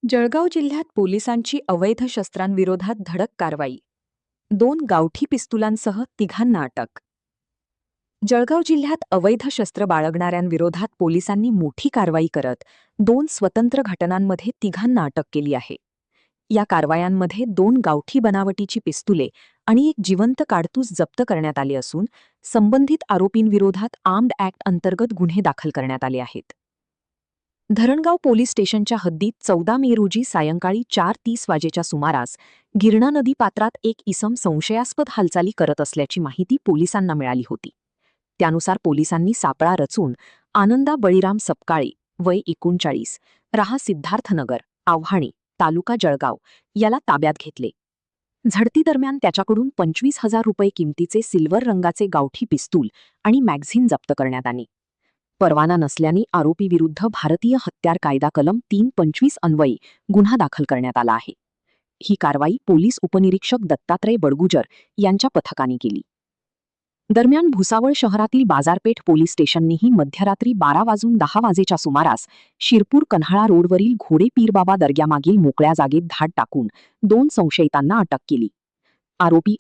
जळगाव जिल्ह्यात पोलिसांची अवैध शस्त्रांविरोधात धडक कारवाई. 2 गावठी पिस्तुलांसह तिघांना अटक. जळगाव जिल्ह्यात अवैध शस्त्र बाळगणाऱ्यांविरोधात पोलिसांनी मोठी कारवाई करत 2 स्वतंत्र घटनांमध्ये तिघांना अटक केली आहे. या कारवायांमध्ये 2 गावठी बनावटीची पिस्तुले आणि एक जिवंत काडतूस जप्त करण्यात आले असून संबंधित आरोपींविरोधात आर्म्ड ॲक्ट अंतर्गत गुन्हे दाखल करण्यात आले आहेत. धरणगाव पोलीस स्टेशनच्या हद्दीत 14 मे रोजी सायंकाळी 4:30 वाजेच्या सुमारास गिरणा नदी पात्रात एक इसम संशयास्पद हालचाली करत असल्याची माहिती पोलिसांना मिळाली होती. त्यानुसार पोलिसांनी सापळा रचून आनंदा बळीराम सपकाळे, वय 39, राहा सिद्धार्थनगर, आव्हाणे, तालुका जळगाव याला ताब्यात घेतले. झडतीदरम्यान त्याच्याकडून 25,000 रुपये किमतीचे सिल्वर रंगाचे गावठी पिस्तूल आणि मॅगझिन जप्त करण्यात आले. परवाना नसल्याने आरोपीविरुद्ध भारतीय हत्यार कायदा कलम 325 अन्वये गुन्हा दाखल करण्यात आला आहे. ही कारवाई पोलीस उपनिरीक्षक दत्तात्रय बडगुजर यांच्या पथकाने केली. दरम्यान भुसावळ शहरातील बाजारपेठ पोलीस स्टेशननेही मध्यरात्री 12:10 वाजेच्या सुमारास शिरपूर कन्हाळा रोडवरील घोडे पीरबाबा दर्ग्यामागील मोकळ्या जागेत धाड टाकून 2 संशयितांना अटक केली. आरोपी